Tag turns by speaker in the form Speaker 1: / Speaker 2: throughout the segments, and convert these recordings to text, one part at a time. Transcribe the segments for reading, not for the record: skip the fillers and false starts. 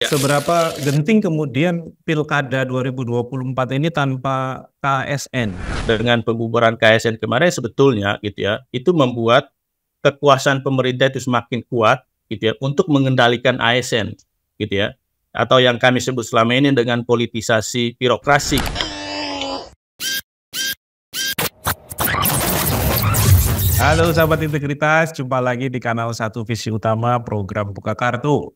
Speaker 1: Seberapa genting kemudian Pilkada 2024 ini tanpa KSN?
Speaker 2: Dengan pembubaran KSN kemarin sebetulnya gitu ya, itu membuat kekuasaan pemerintah itu semakin kuat gitu ya untuk mengendalikan ASN gitu ya. Atau yang kami sebut selama ini dengan politisasi birokrasi.
Speaker 1: Halo sahabat integritas, jumpa lagi di kanal Satu Visi Utama program Buka Kartu.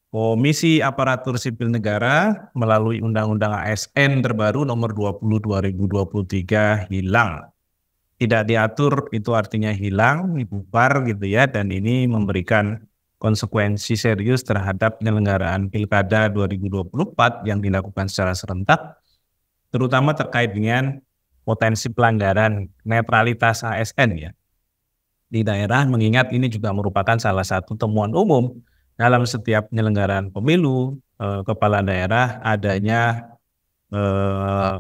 Speaker 1: Komisi Aparatur Sipil Negara melalui Undang-Undang ASN terbaru nomor 20 2023 hilang. Tidak diatur itu artinya hilang, bubar gitu ya, dan ini memberikan konsekuensi serius terhadap penyelenggaraan Pilkada 2024 yang dilakukan secara serentak, terutama terkait dengan potensi pelanggaran netralitas ASN ya di daerah, mengingat ini juga merupakan salah satu temuan umum dalam setiap penyelenggaraan pemilu kepala daerah adanya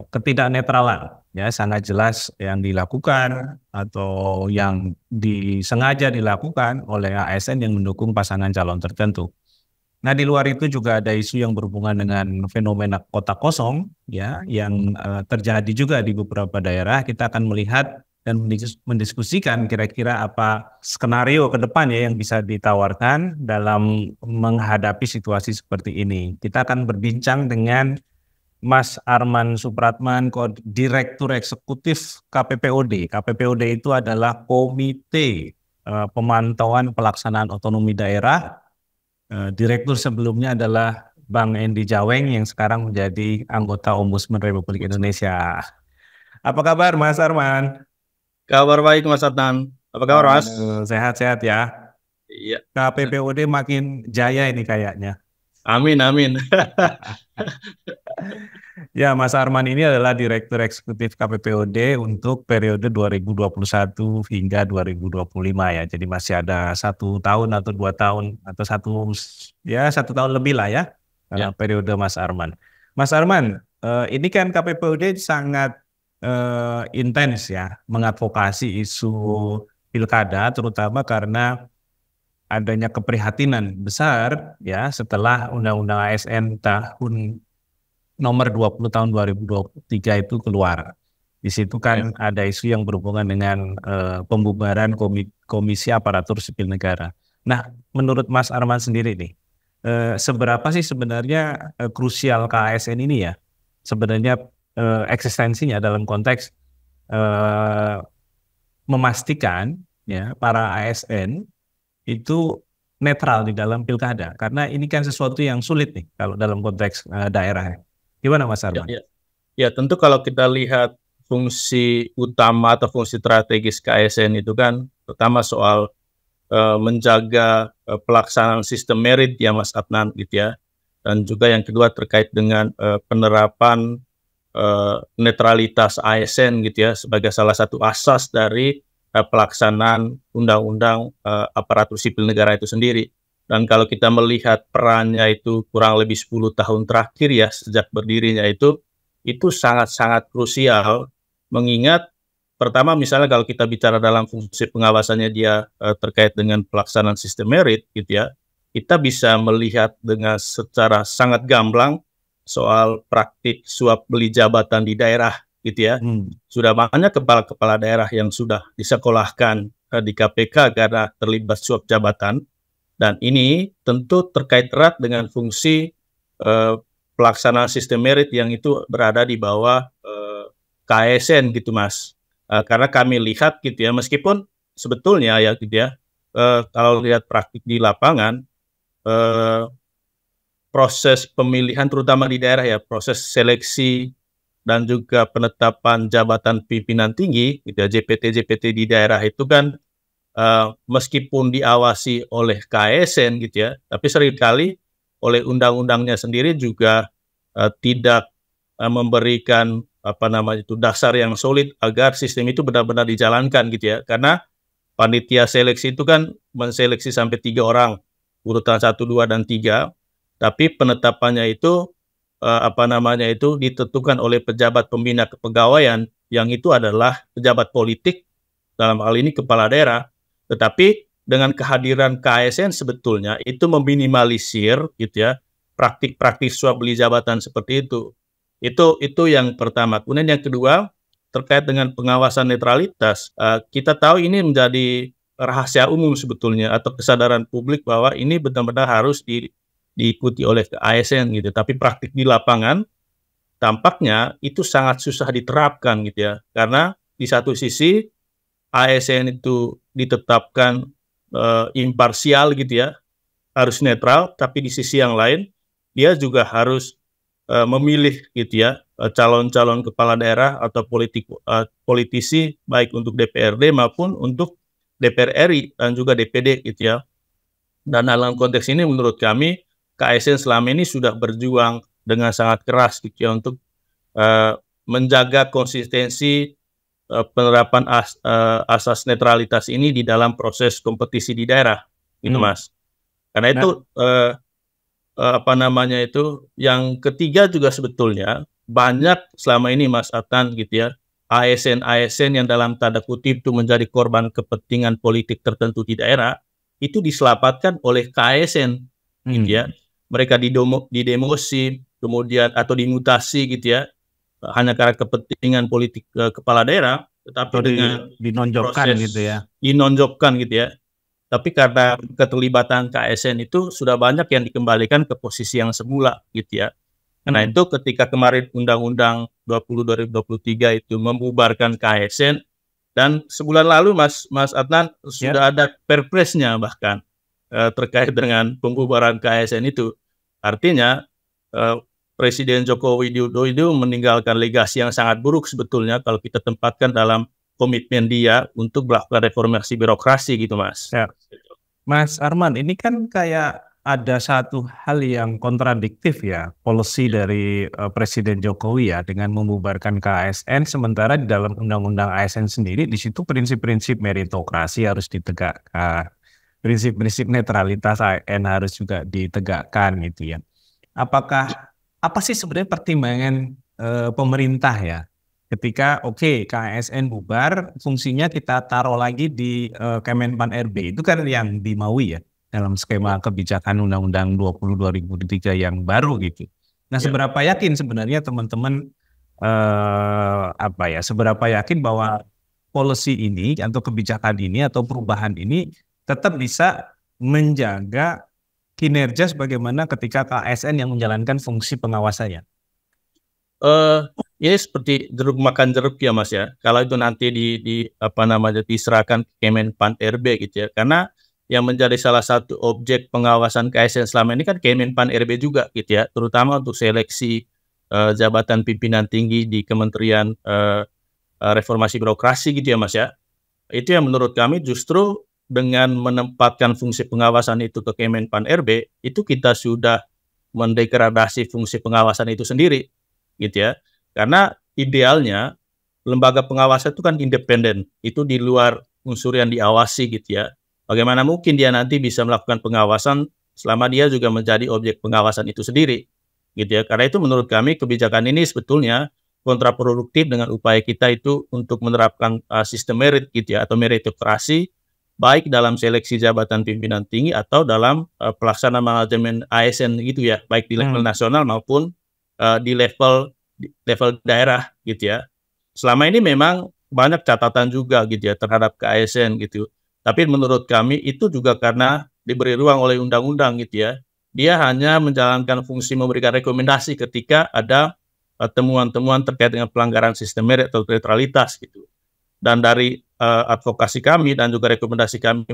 Speaker 1: ketidaknetralan ya, sangat jelas yang dilakukan atau yang disengaja dilakukan oleh ASN yang mendukung pasangan calon tertentu. Nah, di luar itu juga ada isu yang berhubungan dengan fenomena kota kosong ya, yang terjadi juga di beberapa daerah. Kita akan melihat dan mendiskusikan kira-kira apa skenario ke depan ya yang bisa ditawarkan dalam menghadapi situasi seperti ini. Kita akan berbincang dengan Mas Arman Supratman, Direktur Eksekutif KPPOD. KPPOD itu adalah Komite Pemantauan Pelaksanaan Otonomi Daerah. Direktur sebelumnya adalah Bang Endi Jaweng yang sekarang menjadi anggota Ombudsman Republik Indonesia. Apa kabar Mas Arman?
Speaker 2: Kabar baik Mas Adnan. Apa kabar Mas?
Speaker 1: Sehat-sehat ya.
Speaker 2: Iya.
Speaker 1: KPPOD makin jaya ini kayaknya.
Speaker 2: Amin, amin.
Speaker 1: Ya, Mas Arman ini adalah Direktur Eksekutif KPPOD untuk periode 2021 hingga 2025 ya. Jadi masih ada 1 tahun atau 2 tahun atau satu tahun lebih lah ya, periode Mas Arman. Mas Arman, ini kan KPPOD sangat intens ya mengadvokasi isu pilkada, terutama karena adanya keprihatinan besar ya setelah Undang-Undang ASN tahun nomor 20 tahun 2023 itu keluar. Di situ kan ada isu yang berhubungan dengan pembubaran Komisi Aparatur Sipil Negara. Nah, menurut Mas Arman sendiri nih, seberapa sih sebenarnya krusial KASN ini ya? Sebenarnya eksistensinya dalam konteks memastikan ya para ASN itu netral di dalam pilkada, karena ini kan sesuatu yang sulit nih kalau dalam konteks daerah. Gimana Mas Arman?
Speaker 2: Ya, tentu kalau kita lihat fungsi utama atau fungsi strategis KASN itu kan pertama soal menjaga pelaksanaan sistem merit ya Mas Adnan gitu ya, dan juga yang kedua terkait dengan penerapan netralitas ASN gitu ya sebagai salah satu asas dari pelaksanaan Undang-Undang Aparatur Sipil Negara itu sendiri. Dan kalau kita melihat perannya itu kurang lebih 10 tahun terakhir ya sejak berdirinya itu sangat-sangat krusial, mengingat pertama misalnya kalau kita bicara dalam fungsi pengawasannya dia terkait dengan pelaksanaan sistem merit gitu ya, kita bisa melihat dengan secara sangat gamblang soal praktik suap beli jabatan di daerah gitu ya. Sudah banyak kepala-kepala daerah yang sudah disekolahkan di KPK karena terlibat suap jabatan, dan ini tentu terkait erat dengan fungsi pelaksanaan sistem merit yang itu berada di bawah KASN gitu Mas. Karena kami lihat gitu ya, meskipun sebetulnya ya gitu ya, kalau lihat praktik di lapangan, proses pemilihan terutama di daerah ya, proses seleksi dan juga penetapan jabatan pimpinan tinggi gitu ya, JPT di daerah itu kan meskipun diawasi oleh KASN gitu ya, tapi seringkali oleh undang-undangnya sendiri juga tidak memberikan dasar yang solid agar sistem itu benar-benar dijalankan gitu ya. Karena panitia seleksi itu kan menseleksi sampai 3 orang, urutan 1, 2, dan 3. Tapi penetapannya itu ditentukan oleh pejabat pembina kepegawaian yang itu adalah pejabat politik, dalam hal ini kepala daerah. Tetapi dengan kehadiran KASN sebetulnya itu meminimalisir gitu ya praktik-praktik suap beli jabatan seperti itu. Itu yang pertama. Kemudian yang kedua, terkait dengan pengawasan netralitas, kita tahu ini menjadi rahasia umum sebetulnya atau kesadaran publik bahwa ini benar-benar harus diikuti oleh ASN gitu. Tapi praktik di lapangan tampaknya itu sangat susah diterapkan gitu ya. Karena di satu sisi ASN itu ditetapkan imparsial gitu ya, harus netral, tapi di sisi yang lain dia juga harus memilih gitu ya calon-calon kepala daerah atau politisi baik untuk DPRD maupun untuk DPR RI dan juga DPD gitu ya. Dan dalam konteks ini menurut kami KSN selama ini sudah berjuang dengan sangat keras gitu ya untuk menjaga konsistensi penerapan asas netralitas ini di dalam proses kompetisi di daerah gitu Mas. Karena itu yang ketiga juga sebetulnya banyak selama ini Mas Adnan gitu ya, ASN yang dalam tanda kutip itu menjadi korban kepentingan politik tertentu di daerah, itu diselamatkan oleh KSN gitu ya. Mereka didemosi kemudian atau dimutasi gitu ya, hanya karena kepentingan politik kepala daerah, tetapi dengan
Speaker 1: dinonjolkan gitu ya.
Speaker 2: Dinonjolkan gitu ya. Tapi karena keterlibatan KSN itu sudah banyak yang dikembalikan ke posisi yang semula gitu ya. Karena itu ketika kemarin Undang-Undang 20 2023 itu membubarkan KSN, dan sebulan lalu Mas Adnan sudah ada perpresnya bahkan terkait dengan pembubaran KSN itu. Artinya Presiden Joko Widodo itu meninggalkan legasi yang sangat buruk sebetulnya kalau kita tempatkan dalam komitmen dia untuk melakukan reformasi birokrasi gitu Mas.
Speaker 1: Ya. Mas Arman, ini kan kayak ada satu hal yang kontradiktif ya, policy dari Presiden Jokowi ya dengan membubarkan KASN, sementara di dalam Undang-Undang ASN sendiri di situ prinsip-prinsip meritokrasi harus ditegakkan, prinsip-prinsip netralitas ASN harus juga ditegakkan gitu ya. Apa sih sebenarnya pertimbangan pemerintah ya ketika KASN bubar, fungsinya kita taruh lagi di Kemenpan RB, itu kan yang dimaui ya dalam skema kebijakan Undang-Undang 20 2003 yang baru gitu. Nah, seberapa yakin sebenarnya teman-teman seberapa yakin bahwa policy ini atau kebijakan ini atau perubahan ini tetap bisa menjaga kinerja sebagaimana ketika KASN yang menjalankan fungsi pengawasannya?
Speaker 2: Ini seperti jeruk makan jeruk ya Mas ya. Kalau itu nanti diserahkan ke Kemenpan RB gitu ya. Karena yang menjadi salah satu objek pengawasan KASN selama ini kan Kemenpan RB juga gitu ya. Terutama untuk seleksi jabatan pimpinan tinggi di Kementerian Reformasi Birokrasi gitu ya Mas ya. Itu yang menurut kami justru dengan menempatkan fungsi pengawasan itu ke Kemenpan RB, itu kita sudah mendegradasi fungsi pengawasan itu sendiri gitu ya. Karena idealnya lembaga pengawasan itu kan independen, itu di luar unsur yang diawasi gitu ya. Bagaimana mungkin dia nanti bisa melakukan pengawasan selama dia juga menjadi objek pengawasan itu sendiri gitu ya. Karena itu menurut kami kebijakan ini sebetulnya kontraproduktif dengan upaya kita itu untuk menerapkan sistem merit gitu ya, atau meritokrasi baik dalam seleksi jabatan pimpinan tinggi atau dalam pelaksanaan manajemen ASN gitu ya, baik di level nasional maupun di level daerah gitu ya. Selama ini memang banyak catatan juga gitu ya terhadap KASN gitu. Tapi menurut kami itu juga karena diberi ruang oleh undang-undang gitu ya. Dia hanya menjalankan fungsi memberikan rekomendasi ketika ada temuan-temuan terkait dengan pelanggaran sistem merit atau netralitas gitu. Dan dari advokasi kami dan juga rekomendasi kami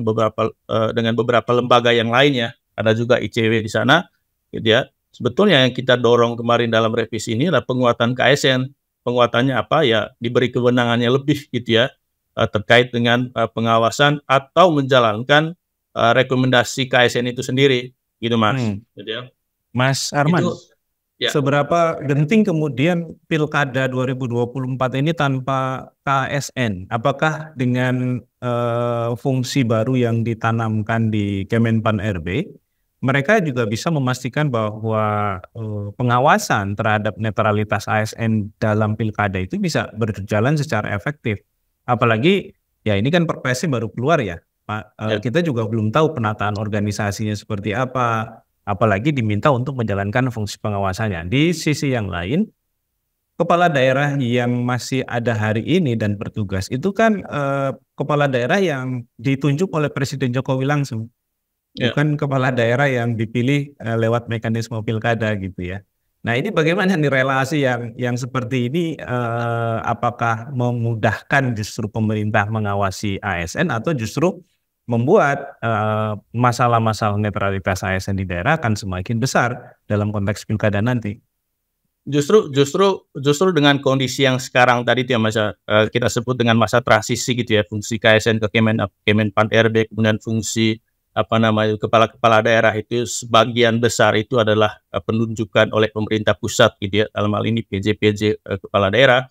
Speaker 2: dengan beberapa lembaga yang lainnya, ada juga ICW di sana gitu ya. Sebetulnya yang kita dorong kemarin dalam revisi ini adalah penguatan KASN. Penguatannya apa ya? Diberi kewenangannya lebih gitu ya, terkait dengan pengawasan atau menjalankan rekomendasi KASN itu sendiri gitu Mas. Gitu ya.
Speaker 1: Mas Arman, seberapa genting kemudian Pilkada 2024 ini tanpa KASN? Apakah dengan fungsi baru yang ditanamkan di Kemenpan RB, mereka juga bisa memastikan bahwa pengawasan terhadap netralitas ASN dalam pilkada itu bisa berjalan secara efektif? Apalagi ya ini kan perpresnya baru keluar ya, Pak. Kita juga belum tahu penataan organisasinya seperti apa, apalagi diminta untuk menjalankan fungsi pengawasannya. Di sisi yang lain, kepala daerah yang masih ada hari ini dan bertugas itu kan kepala daerah yang ditunjuk oleh Presiden Jokowi langsung,
Speaker 2: Ya.
Speaker 1: bukan kepala daerah yang dipilih lewat mekanisme pilkada gitu ya. Nah ini bagaimana nih relasi yang seperti ini, apakah memudahkan justru pemerintah mengawasi ASN atau justru membuat masalah-masalah netralitas ASN di daerah akan semakin besar dalam konteks pilkada nanti?
Speaker 2: Justru dengan kondisi yang sekarang tadi itu yang kita sebut dengan masa transisi gitu ya, fungsi KSN ke Kemenpan RB, kemudian fungsi kepala daerah itu sebagian besar itu adalah penunjukan oleh pemerintah pusat gitu ya, dalam hal ini PJ kepala daerah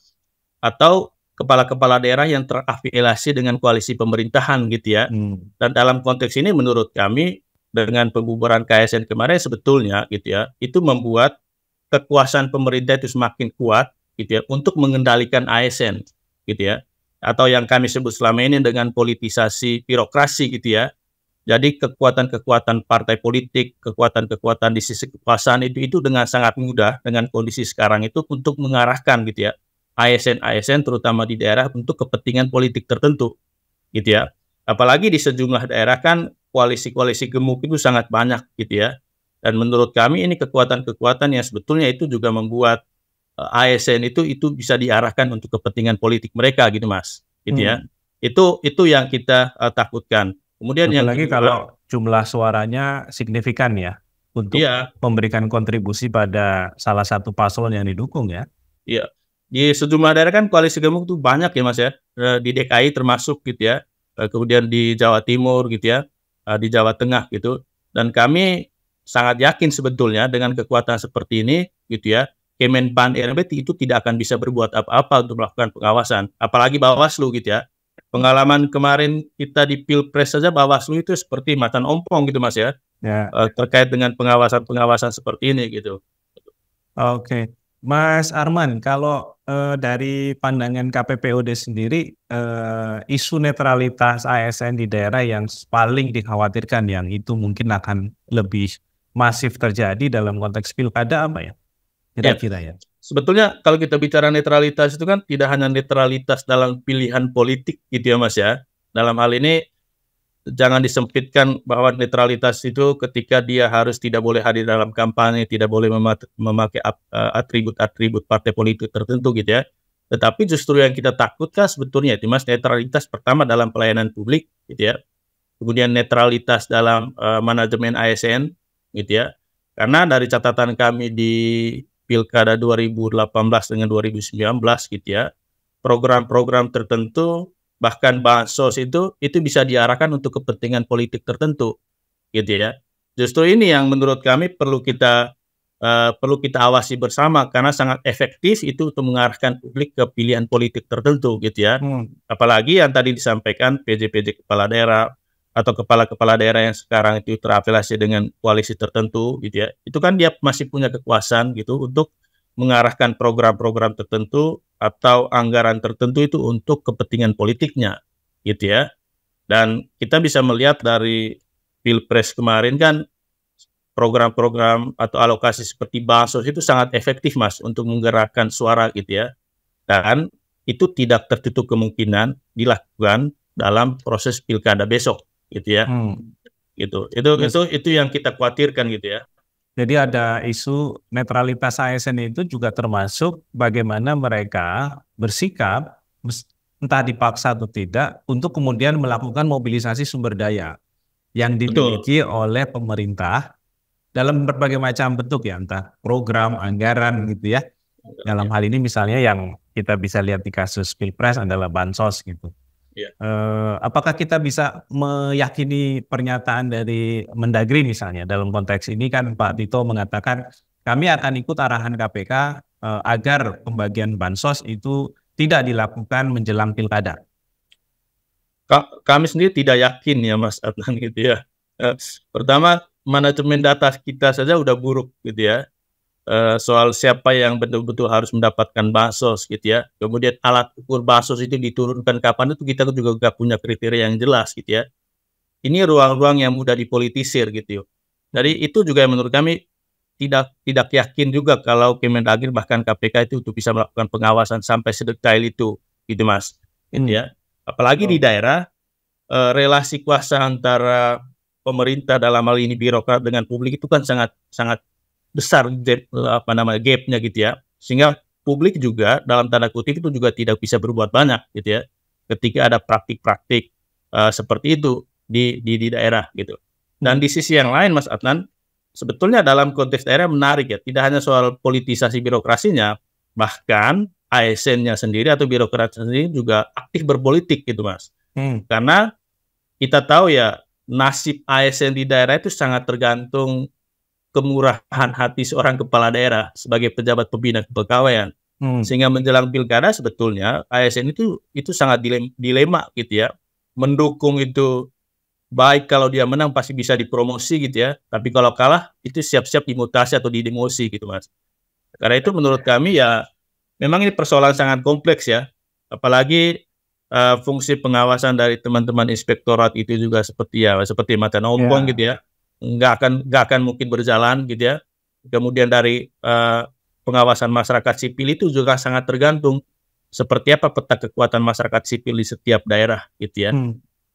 Speaker 2: atau kepala-kepala daerah yang terafiliasi dengan koalisi pemerintahan gitu ya. Dan dalam konteks ini menurut kami dengan pembubaran KSN kemarin sebetulnya gitu ya, itu membuat kekuasaan pemerintah itu semakin kuat gitu ya untuk mengendalikan ASN gitu ya, atau yang kami sebut selama ini dengan politisasi birokrasi gitu ya. Jadi kekuatan-kekuatan partai politik, kekuatan-kekuatan di sisi kekuasaan itu dengan sangat mudah dengan kondisi sekarang itu untuk mengarahkan gitu ya ASN terutama di daerah untuk kepentingan politik tertentu gitu ya. Apalagi di sejumlah daerah kan koalisi-koalisi gemuk itu sangat banyak gitu ya. Dan menurut kami ini kekuatan-kekuatan yang sebetulnya itu juga membuat ASN itu bisa diarahkan untuk kepentingan politik mereka gitu Mas, gitu ya. Itu yang kita takutkan. Kemudian yang
Speaker 1: apalagi
Speaker 2: kedua,
Speaker 1: kalau jumlah suaranya signifikan ya untuk
Speaker 2: iya,
Speaker 1: memberikan kontribusi pada salah satu paslon yang didukung ya.
Speaker 2: iya. Di sejumlah daerah kan koalisi gemuk tuh banyak ya Mas ya. Di DKI termasuk gitu ya. Kemudian di Jawa Timur gitu ya, di Jawa Tengah gitu. Dan kami sangat yakin sebetulnya dengan kekuatan seperti ini gitu ya, Kemenpan RB itu tidak akan bisa berbuat apa-apa untuk melakukan pengawasan, apalagi Bawaslu gitu ya. Pengalaman kemarin kita di Pilpres saja Bawaslu itu seperti macan ompong gitu Mas ya,
Speaker 1: Ya,
Speaker 2: terkait dengan pengawasan-pengawasan seperti ini gitu.
Speaker 1: oke. Mas Arman, kalau dari pandangan KPPOD sendiri, isu netralitas ASN di daerah yang paling dikhawatirkan yang itu mungkin akan lebih masif terjadi dalam konteks pilkada apa ya?
Speaker 2: Ya,
Speaker 1: Kira-kira ya.
Speaker 2: sebetulnya kalau kita bicara netralitas itu kan tidak hanya netralitas dalam pilihan politik gitu ya Mas ya. Dalam hal ini jangan disempitkan bahwa netralitas itu ketika dia harus tidak boleh hadir dalam kampanye, tidak boleh memakai atribut-atribut partai politik tertentu gitu ya. Tetapi justru yang kita takutkan sebetulnya itu Mas, netralitas pertama dalam pelayanan publik gitu ya. Kemudian netralitas dalam manajemen ASN gitu ya. Karena dari catatan kami di Pilkada 2018 dengan 2019 gitu ya, program-program tertentu bahkan bansos itu bisa diarahkan untuk kepentingan politik tertentu gitu ya. Justru ini yang menurut kami perlu kita awasi bersama karena sangat efektif itu untuk mengarahkan publik ke pilihan politik tertentu gitu ya. Apalagi yang tadi disampaikan PJ kepala daerah atau kepala-kepala daerah yang sekarang itu terafiliasi dengan koalisi tertentu gitu ya. Itu kan dia masih punya kekuasaan gitu untuk mengarahkan program-program tertentu atau anggaran tertentu itu untuk kepentingan politiknya gitu ya. Dan kita bisa melihat dari Pilpres kemarin kan program-program atau alokasi seperti bansos itu sangat efektif Mas untuk menggerakkan suara gitu ya. Dan itu tidak tertutup kemungkinan dilakukan dalam proses pilkada besok gitu ya. Gitu. Itu yang kita khawatirkan gitu ya.
Speaker 1: Jadi ada isu netralitas ASN itu juga termasuk bagaimana mereka bersikap, entah dipaksa atau tidak, untuk kemudian melakukan mobilisasi sumber daya yang dimiliki oleh pemerintah dalam berbagai macam bentuk ya, entah program, anggaran gitu ya. Dalam hal ini misalnya yang kita bisa lihat di kasus Pilpres adalah bansos gitu. Apakah kita bisa meyakini pernyataan dari Mendagri misalnya dalam konteks ini kan Pak Tito mengatakan kami akan ikut arahan KPK agar pembagian bansos itu tidak dilakukan menjelang pilkada.
Speaker 2: Kami sendiri tidak yakin ya Mas Adnan gitu ya. Pertama manajemen data kita saja udah buruk gitu ya. Soal siapa yang betul-betul harus mendapatkan bansos gitu ya. Kemudian alat ukur bansos itu diturunkan kapan itu kita juga nggak punya kriteria yang jelas gitu ya. Ini ruang-ruang yang mudah dipolitisir gitu. Jadi itu juga yang menurut kami tidak yakin juga kalau Kemendagri bahkan KPK itu untuk bisa melakukan pengawasan sampai sedetail itu, gitu Mas. Gitu ya. Apalagi di daerah, relasi kuasa antara pemerintah dalam hal ini birokrat dengan publik itu kan sangat sangat besar gapnya gitu ya, sehingga publik juga dalam tanda kutip itu juga tidak bisa berbuat banyak gitu ya ketika ada praktik-praktik seperti itu di daerah gitu. Dan di sisi yang lain Mas Adnan, sebetulnya dalam konteks daerah menarik ya, tidak hanya soal politisasi birokrasinya, bahkan ASN-nya sendiri atau birokrat sendiri juga aktif berpolitik gitu Mas. Karena kita tahu ya nasib ASN di daerah itu sangat tergantung kemurahan hati seorang kepala daerah sebagai pejabat pembina kepegawaian. Sehingga menjelang pilkada sebetulnya ASN itu sangat dilema gitu ya. Mendukung itu baik, kalau dia menang pasti bisa dipromosi gitu ya. Tapi kalau kalah itu siap-siap dimutasi atau didemosi gitu Mas. Karena itu menurut kami ya memang ini persoalan sangat kompleks ya. Apalagi fungsi pengawasan dari teman-teman inspektorat itu juga seperti mata ompong gitu ya. Nggak akan mungkin berjalan gitu ya. Kemudian dari pengawasan masyarakat sipil itu juga sangat tergantung seperti apa peta kekuatan masyarakat sipil di setiap daerah gitu ya.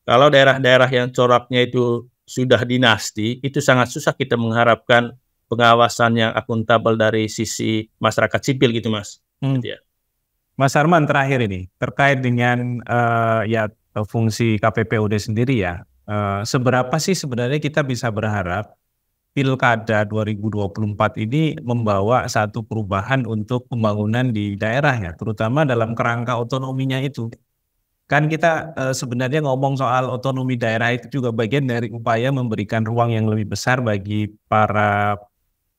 Speaker 2: Kalau daerah-daerah yang coraknya itu sudah dinasti, itu sangat susah kita mengharapkan pengawasan yang akuntabel dari sisi masyarakat sipil gitu Mas. Gitu ya.
Speaker 1: Mas Arman, terakhir ini terkait dengan fungsi KPPUD sendiri ya. Seberapa sih sebenarnya kita bisa berharap Pilkada 2024 ini membawa satu perubahan untuk pembangunan di daerah ya, terutama dalam kerangka otonominya itu. Kan kita sebenarnya ngomong soal otonomi daerah itu juga bagian dari upaya memberikan ruang yang lebih besar bagi para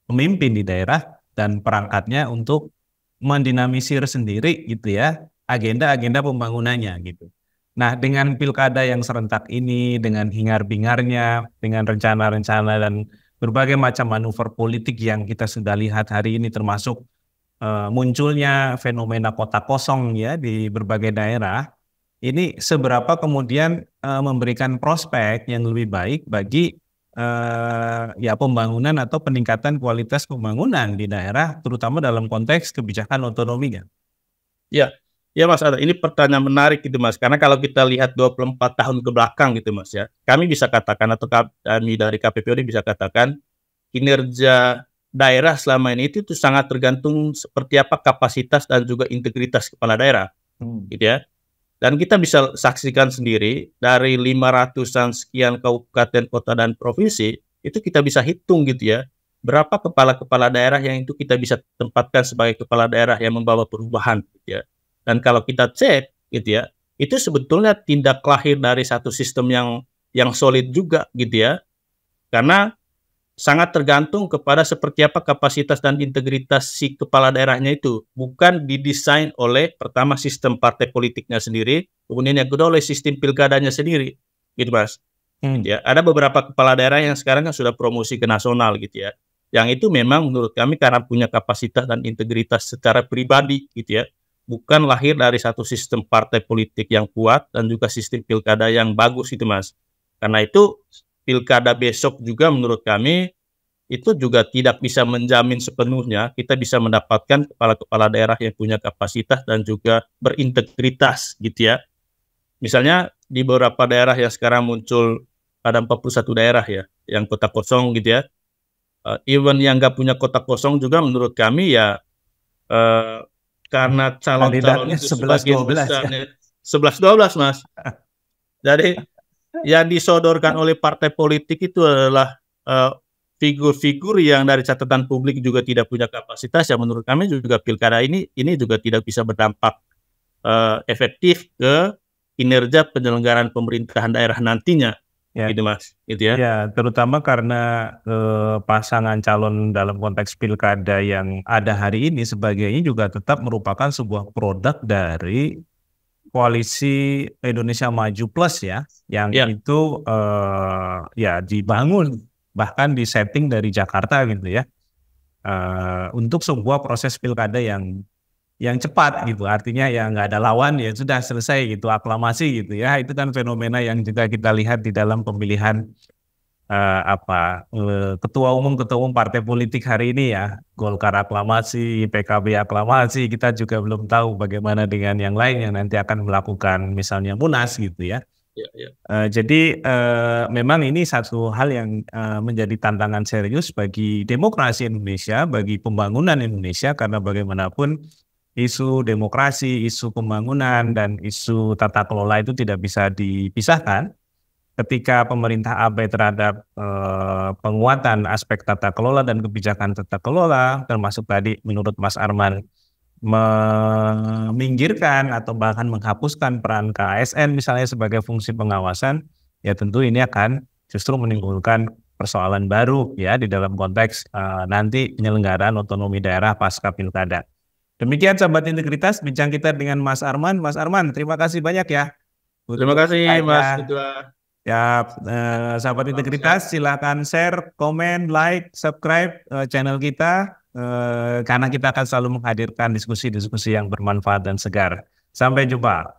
Speaker 1: pemimpin di daerah dan perangkatnya untuk mendinamisir sendiri gitu ya agenda-agenda pembangunannya gitu. Nah, dengan pilkada yang serentak ini, dengan hingar-bingarnya, dengan rencana-rencana dan berbagai macam manuver politik yang kita sudah lihat hari ini, termasuk munculnya fenomena kota kosong ya di berbagai daerah, ini seberapa kemudian memberikan prospek yang lebih baik bagi pembangunan atau peningkatan kualitas pembangunan di daerah, terutama dalam konteks kebijakan otonominya.
Speaker 2: Ya Mas, ini pertanyaan menarik gitu Mas, karena kalau kita lihat 24 tahun ke belakang gitu Mas ya, kami bisa katakan atau kami dari KPPUD bisa katakan kinerja daerah selama ini itu sangat tergantung seperti apa kapasitas dan juga integritas kepala daerah gitu ya. Dan kita bisa saksikan sendiri dari 500-an sekian kabupaten, kota, dan provinsi, itu kita bisa hitung gitu ya, berapa kepala-kepala daerah yang itu kita bisa tempatkan sebagai kepala daerah yang membawa perubahan gitu ya. Dan kalau kita cek gitu ya, itu sebetulnya tindak lahir dari satu sistem yang solid juga gitu ya. Karena sangat tergantung kepada seperti apa kapasitas dan integritas si kepala daerahnya itu. Bukan didesain oleh pertama sistem partai politiknya sendiri, kemudian yang kedua oleh sistem pilkadanya sendiri, gitu Mas. Gitu ya. Ada beberapa kepala daerah yang sekarang kan sudah promosi ke nasional gitu ya. Yang itu memang menurut kami karena punya kapasitas dan integritas secara pribadi gitu ya. Bukan lahir dari satu sistem partai politik yang kuat dan juga sistem pilkada yang bagus itu Mas. Karena itu pilkada besok juga menurut kami itu juga tidak bisa menjamin sepenuhnya kita bisa mendapatkan kepala-kepala daerah yang punya kapasitas dan juga berintegritas gitu ya. Misalnya di beberapa daerah yang sekarang muncul, ada 41 daerah ya yang kota kosong gitu ya. Even yang nggak punya kota kosong juga menurut kami ya karena calon-calon itu
Speaker 1: 11,
Speaker 2: sebagian
Speaker 1: 12,
Speaker 2: besarnya 11-12 Mas. Jadi yang disodorkan oleh partai politik itu adalah figur-figur yang dari catatan publik juga tidak punya kapasitas, yang menurut kami juga pilkada ini juga tidak bisa berdampak efektif ke kinerja penyelenggaraan pemerintahan daerah nantinya. Gitu Mas, gitu ya.
Speaker 1: Ya, terutama karena pasangan calon dalam konteks pilkada yang ada hari ini sebagainya juga tetap merupakan sebuah produk dari koalisi Indonesia Maju Plus ya, yang itu dibangun bahkan disetting dari Jakarta gitu ya, untuk sebuah proses pilkada yang cepat gitu, artinya ya nggak ada lawan ya sudah selesai gitu, aklamasi gitu ya. Itu kan fenomena yang juga kita lihat di dalam pemilihan ketua umum partai politik hari ini ya, Golkar aklamasi, PKB aklamasi, kita juga belum tahu bagaimana dengan yang lain yang nanti akan melakukan misalnya Munas gitu ya.
Speaker 2: Ya, ya.
Speaker 1: Jadi memang ini satu hal yang menjadi tantangan serius bagi demokrasi Indonesia, bagi pembangunan Indonesia, karena bagaimanapun isu demokrasi, isu pembangunan, dan isu tata kelola itu tidak bisa dipisahkan. Ketika pemerintah abai terhadap penguatan aspek tata kelola dan kebijakan tata kelola, termasuk tadi menurut Mas Arman, meminggirkan atau bahkan menghapuskan peran KASN misalnya sebagai fungsi pengawasan, ya tentu ini akan justru menimbulkan persoalan baru ya di dalam konteks nanti penyelenggaraan otonomi daerah pasca pilkada. Demikian sahabat integritas bincang kita dengan Mas Arman. Mas Arman, terima kasih banyak ya.
Speaker 2: Terima kasih Mas Ketua.
Speaker 1: Ya, sahabat integritas silakan share, komen, like, subscribe channel kita. Karena kita akan selalu menghadirkan diskusi-diskusi yang bermanfaat dan segar. Sampai jumpa.